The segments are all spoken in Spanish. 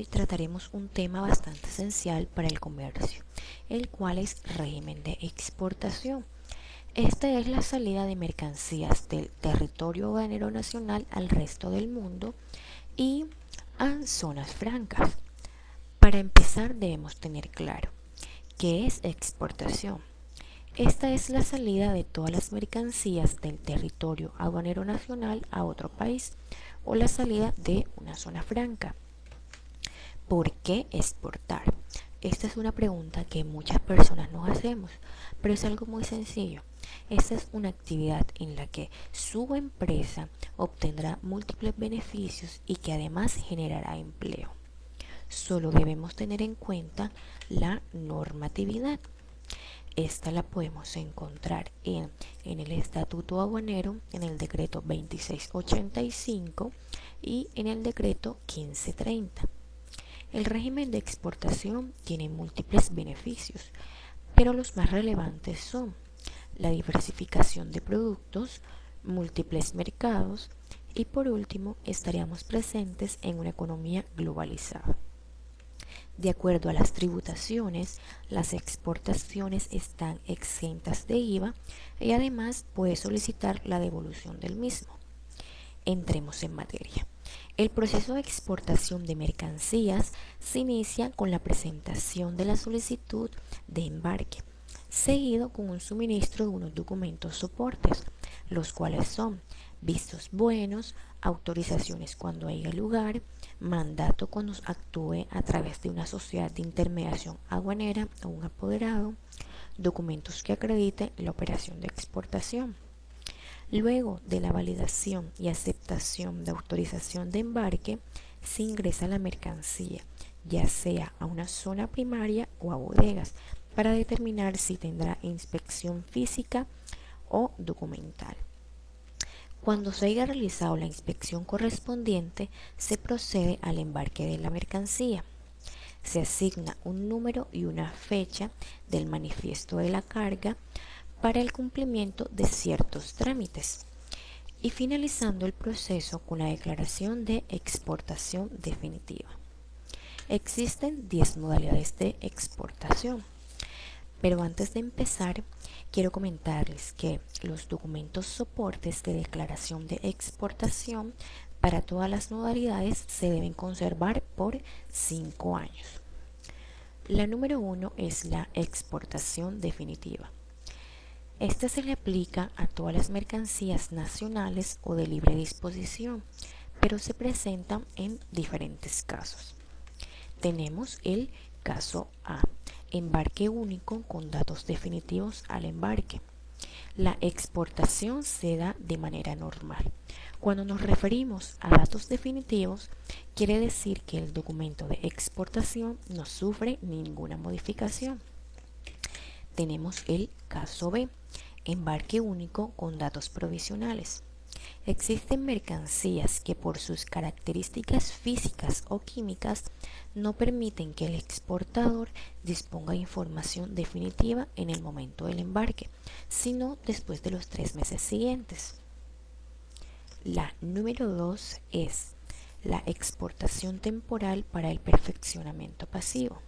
hoy trataremos un tema bastante esencial para el comercio, el cual es régimen de exportación. Esta es la salida de mercancías del territorio aduanero nacional al resto del mundo y a zonas francas. Para empezar debemos tener claro qué es exportación. Esta es la salida de todas las mercancías del territorio aduanero nacional a otro país o la salida de una zona franca. ¿Por qué exportar? Esta es una pregunta que muchas personas nos hacemos, pero es algo muy sencillo. Esta es una actividad en la que su empresa obtendrá múltiples beneficios y que además generará empleo. Solo debemos tener en cuenta la normatividad. Esta la podemos encontrar en el Estatuto Aduanero, en el Decreto 2685 y en el Decreto 1530. El régimen de exportación tiene múltiples beneficios, pero los más relevantes son la diversificación de productos, múltiples mercados y por último estaríamos presentes en una economía globalizada. De acuerdo a las tributaciones, las exportaciones están exentas de IVA y además puede solicitar la devolución del mismo. Entremos en materia. El proceso de exportación de mercancías se inicia con la presentación de la solicitud de embarque, seguido con un suministro de unos documentos soportes, los cuales son vistos buenos, autorizaciones cuando haya lugar, mandato cuando actúe a través de una sociedad de intermediación aduanera o un apoderado, documentos que acrediten la operación de exportación. Luego de la validación y aceptación de autorización de embarque, se ingresa la mercancía, ya sea a una zona primaria o a bodegas, para determinar si tendrá inspección física o documental. Cuando se haya realizado la inspección correspondiente, se procede al embarque de la mercancía. Se asigna un número y una fecha del manifiesto de la carga para el cumplimiento de ciertos trámites y finalizando el proceso con la declaración de exportación definitiva. Existen 10 modalidades de exportación, pero antes de empezar quiero comentarles que los documentos soportes de declaración de exportación para todas las modalidades se deben conservar por 5 años. La número 1 es la exportación definitiva. Esta se le aplica a todas las mercancías nacionales o de libre disposición, pero se presentan en diferentes casos. Tenemos el caso A, embarque único con datos definitivos al embarque. La exportación se da de manera normal. Cuando nos referimos a datos definitivos, quiere decir que el documento de exportación no sufre ninguna modificación. Tenemos el caso B, embarque único con datos provisionales. Existen mercancías que por sus características físicas o químicas no permiten que el exportador disponga de información definitiva en el momento del embarque, sino después de los 3 meses siguientes. La número 2 es la exportación temporal para el perfeccionamiento pasivo.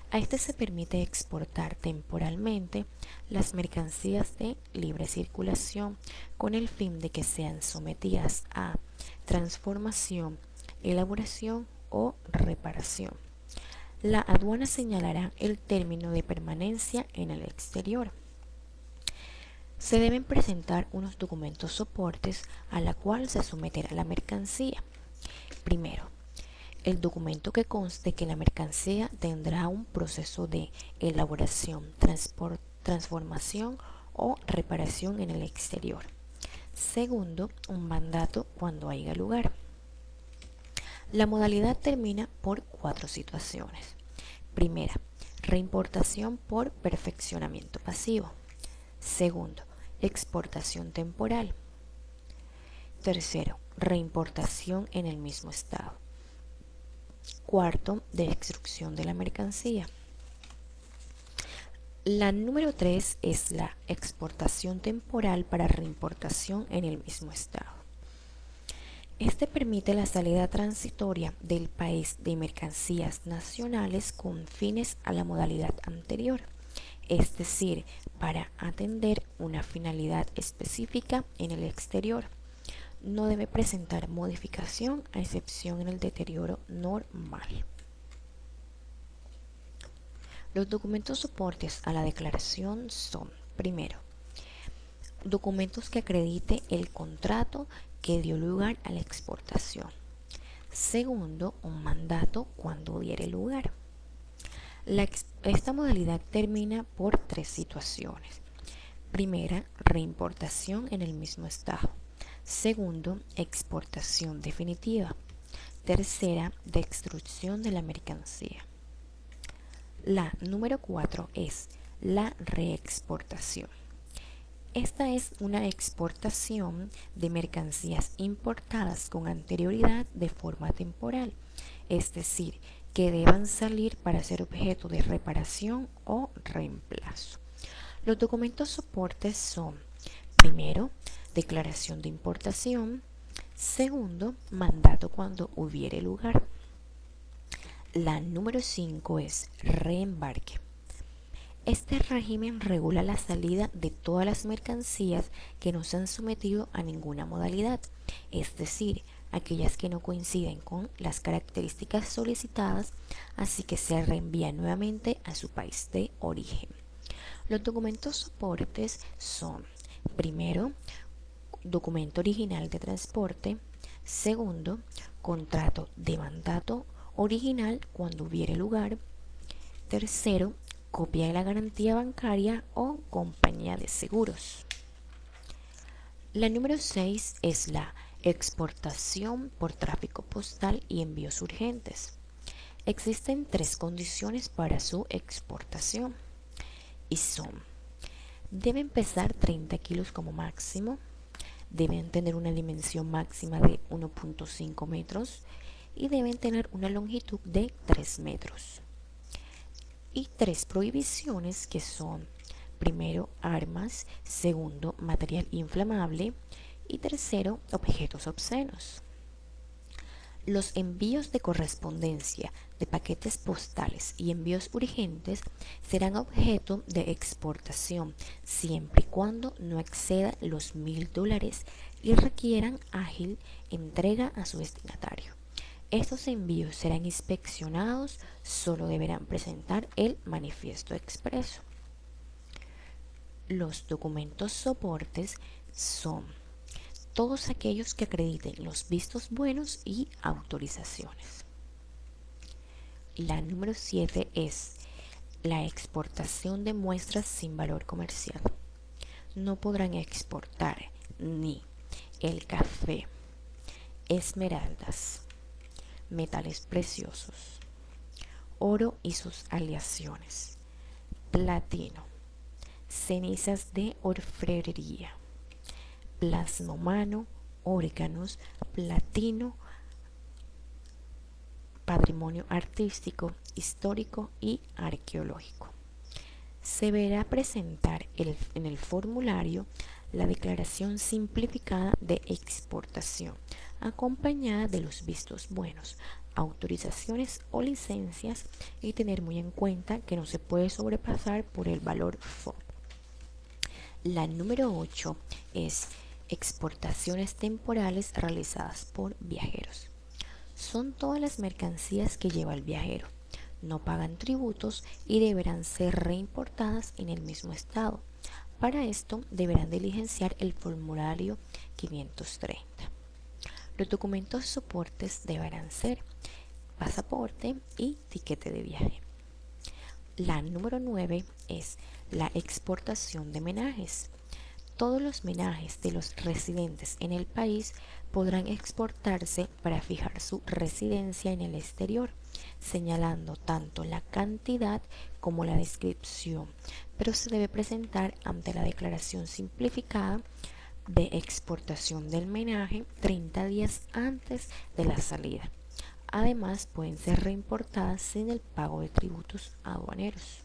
A este se permite exportar temporalmente las mercancías de libre circulación con el fin de que sean sometidas a transformación, elaboración o reparación. La aduana señalará el término de permanencia en el exterior. Se deben presentar unos documentos soportes a la cual se someterá la mercancía. Primero, el documento que conste que la mercancía tendrá un proceso de elaboración, transformación o reparación en el exterior. Segundo, un mandato cuando haya lugar. La modalidad termina por 4 situaciones. Primera, reimportación por perfeccionamiento pasivo. Segundo, exportación temporal. Tercero, reimportación en el mismo estado. Cuarto, destrucción de la mercancía. La número 3 es la exportación temporal para reimportación en el mismo estado. Este permite la salida transitoria del país de mercancías nacionales con fines a la modalidad anterior, es decir, para atender una finalidad específica en el exterior. No debe presentar modificación a excepción en el deterioro normal. Los documentos soportes a la declaración son, primero, documentos que acredite el contrato que dio lugar a la exportación. Segundo, un mandato cuando diere lugar. Esta modalidad termina por tres situaciones. Primera, reimportación en el mismo estado. Segundo, exportación definitiva. Tercera, destrucción de la mercancía. La número 4 es la reexportación. Esta es una exportación de mercancías importadas con anterioridad de forma temporal, es decir, que deban salir para ser objeto de reparación o reemplazo. Los documentos soportes son, primero, declaración de importación, segundo, mandato cuando hubiere lugar. La número 5 es reembarque. Este régimen regula la salida de todas las mercancías que no se han sometido a ninguna modalidad, es decir, aquellas que no coinciden con las características solicitadas, así que se reenvía nuevamente a su país de origen. Los documentos soportes son, primero, documento original de transporte, segundo, contrato de mandato original cuando hubiere lugar, tercero, copia de la garantía bancaria o compañía de seguros. La número 6 es la exportación por tráfico postal y envíos urgentes. Existen tres condiciones para su exportación y son: deben pesar 30 kilos como máximo, deben tener una dimensión máxima de 1.5 metros y deben tener una longitud de 3 metros. Y tres prohibiciones que son, primero, armas, segundo, material inflamable y tercero, objetos obscenos. Los envíos de correspondencia, de paquetes postales y envíos urgentes serán objeto de exportación siempre y cuando no exceda los $1.000 y requieran ágil entrega a su destinatario. Estos envíos serán inspeccionados, solo deberán presentar el manifiesto expreso. Los documentos soportes son todos aquellos que acrediten los vistos buenos y autorizaciones. La número 7 es la exportación de muestras sin valor comercial. No podrán exportar ni el café, esmeraldas, metales preciosos, oro y sus aleaciones, platino, cenizas de orfebrería, plasma humano, órganos, platino, patrimonio artístico, histórico y arqueológico. Se deberá presentar en el formulario la declaración simplificada de exportación, acompañada de los vistos buenos, autorizaciones o licencias, y tener muy en cuenta que no se puede sobrepasar por el valor FOB. La número 8 es exportaciones temporales realizadas por viajeros. Son todas las mercancías que lleva el viajero. No pagan tributos y deberán ser reimportadas en el mismo estado. Para esto deberán diligenciar el formulario 530. Los documentos soportes deberán ser pasaporte y tiquete de viaje. La número 9 es la exportación de menajes. Todos los menajes de los residentes en el país podrán exportarse para fijar su residencia en el exterior, señalando tanto la cantidad como la descripción, pero se debe presentar ante la declaración simplificada de exportación del menaje 30 días antes de la salida. Además, pueden ser reimportadas sin el pago de tributos aduaneros.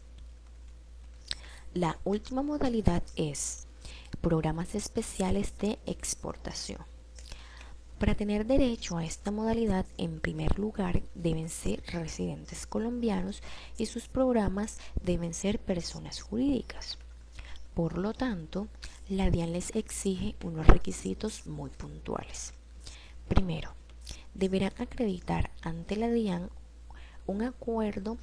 La última modalidad es programas especiales de exportación. Para tener derecho a esta modalidad, en primer lugar, deben ser residentes colombianos y sus programas deben ser personas jurídicas. Por lo tanto, la DIAN les exige unos requisitos muy puntuales. Primero, deberán acreditar ante la DIAN un acuerdo,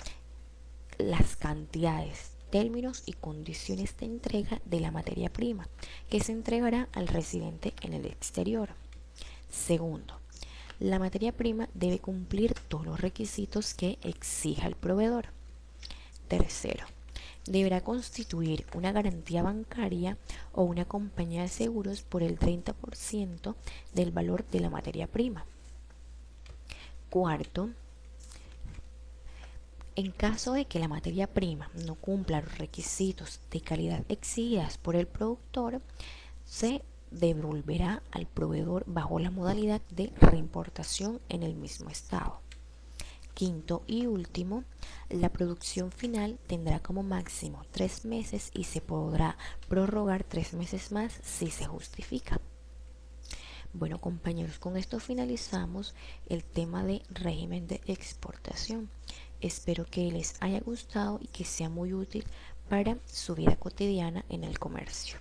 las cantidades, términos y condiciones de entrega de la materia prima que se entregará al residente en el exterior. Segundo, la materia prima debe cumplir todos los requisitos que exija el proveedor. Tercero, deberá constituir una garantía bancaria o una compañía de seguros por el 30% del valor de la materia prima. Cuarto, en caso de que la materia prima no cumpla los requisitos de calidad exigidas por el productor, se devolverá al proveedor bajo la modalidad de reimportación en el mismo estado. Quinto y último, la producción final tendrá como máximo 3 meses y se podrá prorrogar 3 meses más si se justifica. Bueno, compañeros, con esto finalizamos el tema de régimen de exportación. Espero que les haya gustado y que sea muy útil para su vida cotidiana en el comercio.